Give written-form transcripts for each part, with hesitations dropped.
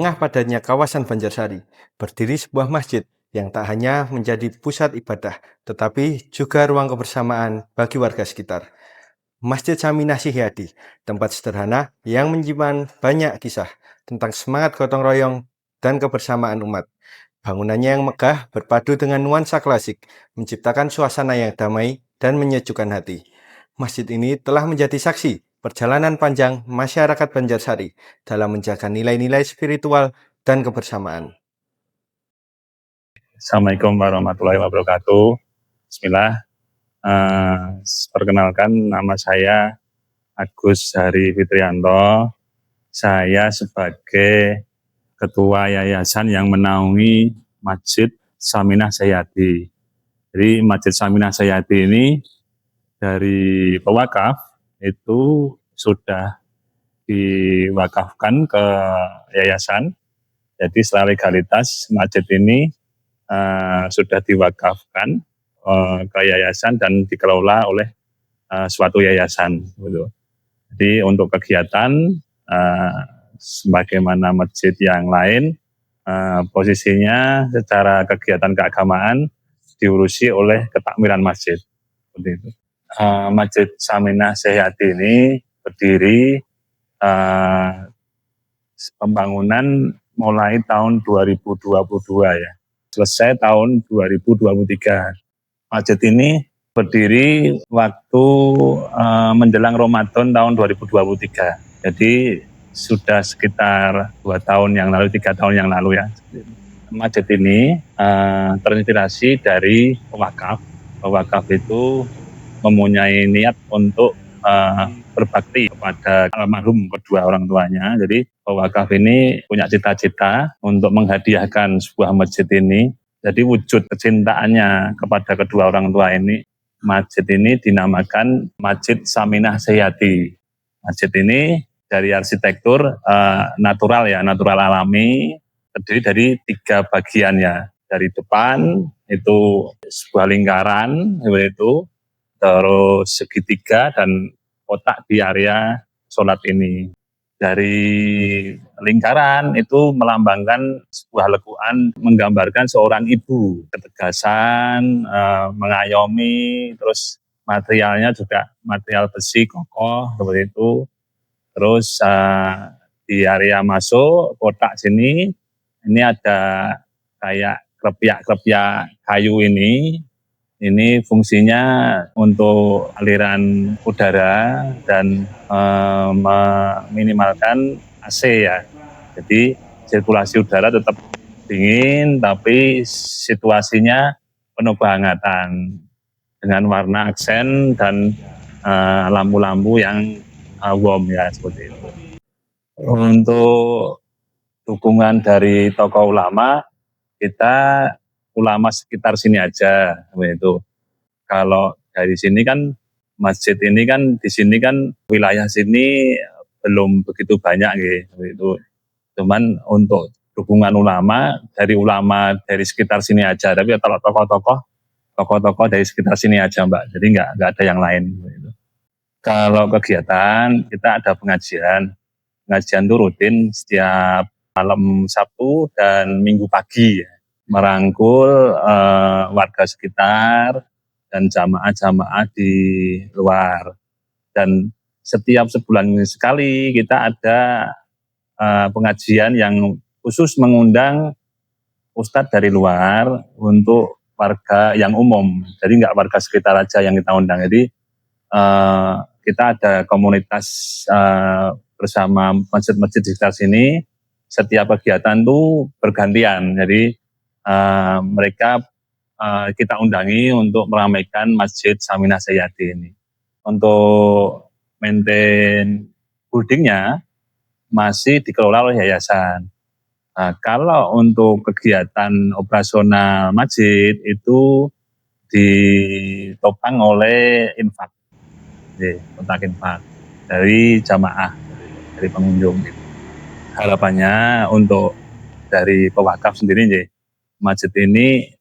tengah padatnya kawasan Banjarsari, berdiri sebuah masjid yang tak hanya menjadi pusat ibadah, tetapi juga ruang kebersamaan bagi warga sekitar. Masjid Saminah Suhiyadi, tempat sederhana yang menyimpan banyak kisah tentang semangat gotong royong dan kebersamaan umat. Bangunannya yang megah berpadu dengan nuansa klasik, menciptakan suasana yang damai dan menyejukkan hati. Masjid ini telah menjadi saksi perjalanan panjang masyarakat Banjarsari dalam menjaga nilai-nilai spiritual dan kebersamaan. Assalamualaikum warahmatullahi wabarakatuh. Bismillah. Perkenalkan, nama saya Agus Hari Fitrianto. Saya sebagai Ketua Yayasan yang menaungi Masjid Saminah Suhiyadi. Jadi Masjid Saminah Suhiyadi ini dari pewakaf itu sudah diwakafkan ke yayasan. Jadi setelah legalitas masjid ini sudah diwakafkan ke yayasan dan dikelola oleh suatu yayasan. Gitu. Jadi untuk kegiatan sebagaimana masjid yang lain, posisinya secara kegiatan keagamaan diurusi oleh ketakmiran masjid. Seperti itu. Masjid Saminah Suhiyadi ini berdiri pembangunan mulai tahun 2022 ya, selesai tahun 2023. Masjid ini berdiri waktu menjelang Ramadan tahun 2023. Jadi sudah sekitar 2 tahun yang lalu, 3 tahun yang lalu ya. Masjid ini terinspirasi dari pewakaf. Pewakaf itu mempunyai niat untuk berbakti kepada almarhum kedua orang tuanya. Jadi pewakaf ini punya cita-cita untuk menghadiahkan sebuah masjid ini. Jadi wujud kecintaannya kepada kedua orang tua ini, masjid ini dinamakan Masjid Saminah Suhiyadi. Masjid ini dari arsitektur natural ya, natural alami, terdiri dari 3 bagian ya. Dari depan itu sebuah lingkaran, itu terus segitiga dan kotak di area sholat ini. Dari lingkaran itu melambangkan sebuah lekuan, menggambarkan seorang ibu, ketegasan, mengayomi, terus materialnya juga material besi kokoh seperti itu. Terus di area masuk kotak sini, ini ada kayak klepiak-klepiak kayu ini fungsinya untuk aliran udara dan meminimalkan AC ya. Jadi sirkulasi udara tetap dingin, tapi situasinya penuh kehangatan dengan warna aksen dan lampu-lampu yang warm ya, seperti itu. Untuk dukungan dari tokoh ulama, kita ulama sekitar sini aja, itu. Kalau dari sini kan masjid ini kan di sini kan wilayah sini belum begitu banyak gitu. Cuman untuk dukungan ulama dari sekitar sini aja. Tapi kalau tokoh-tokoh dari sekitar sini aja Mbak. Jadi nggak ada yang lain gitu. Kalau kegiatan kita ada pengajian itu rutin setiap malam Sabtu dan Minggu pagi ya. Merangkul warga sekitar dan jamaah-jamaah di luar. Dan setiap sebulan sekali kita ada pengajian yang khusus mengundang ustadz dari luar untuk warga yang umum. Jadi nggak warga sekitar aja yang kita undang. Jadi kita ada komunitas bersama masjid-masjid di sekitar sini. Setiap kegiatan itu bergantian. Jadi mereka kita undangi untuk meramaikan Masjid Saminah Suhiyadi ini. Untuk maintain buildingnya masih dikelola oleh yayasan. Kalau untuk kegiatan operasional masjid itu ditopang oleh infak, kontak infak dari jamaah, dari pengunjung. Harapannya untuk dari pewakaf sendiri, masjid ini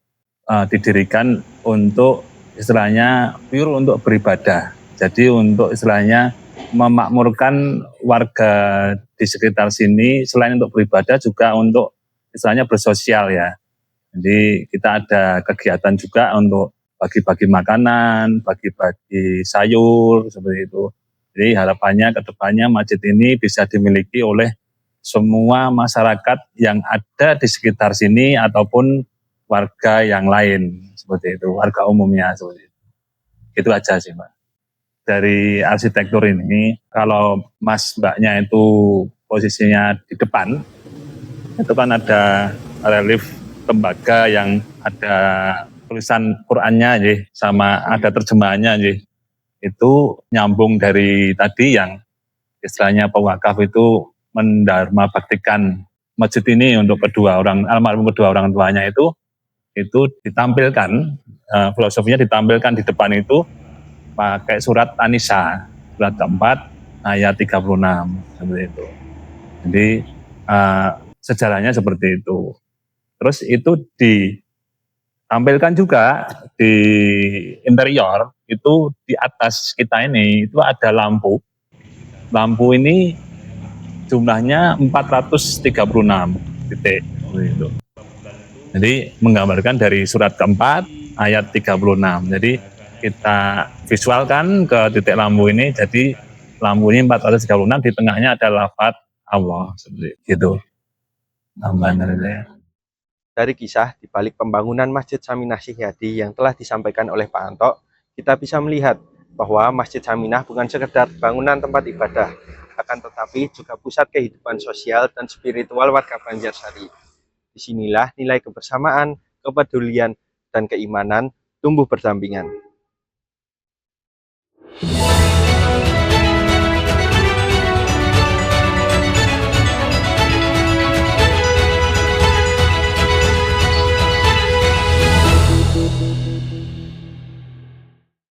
didirikan untuk istilahnya pure untuk beribadah. Jadi untuk istilahnya memakmurkan warga di sekitar sini selain untuk beribadah juga untuk istilahnya bersosial ya. Jadi kita ada kegiatan juga untuk bagi-bagi makanan, bagi-bagi sayur seperti itu. Jadi harapannya ke depannya masjid ini bisa dimiliki oleh semua masyarakat yang ada di sekitar sini ataupun warga yang lain seperti itu, warga umumnya seperti itu. Itu aja sih Mbak. Dari arsitektur ini, kalau Mas Mbaknya itu posisinya di depan, itu kan ada relief tembaga yang ada tulisan Qur'annya, sama ada terjemahannya. Itu nyambung dari tadi yang istilahnya pewakaf itu mendharma baktikan masjid ini untuk almarhum kedua orang tuanya itu ditampilkan, filosofinya ditampilkan di depan itu pakai surat An-Nisa, surat keempat ayat 36 seperti itu. Jadi sejarahnya seperti itu. Terus itu ditampilkan juga di interior, itu di atas kita ini itu ada lampu. Lampu ini jumlahnya 436 titik gitu. Jadi menggambarkan dari surat keempat ayat 36. Jadi kita visualkan ke titik lampu ini, jadi lampu ini 436, di tengahnya ada lafaz Allah seperti itu. Tambahan dari saya. Dari kisah di balik pembangunan Masjid Saminah Syihyadi yang telah disampaikan oleh Pak Anto, kita bisa melihat bahwa Masjid Saminah bukan sekedar bangunan tempat ibadah, akan tetapi juga pusat kehidupan sosial dan spiritual warga Banjarsari. Disinilah nilai kebersamaan, kepedulian, dan keimanan tumbuh berdampingan.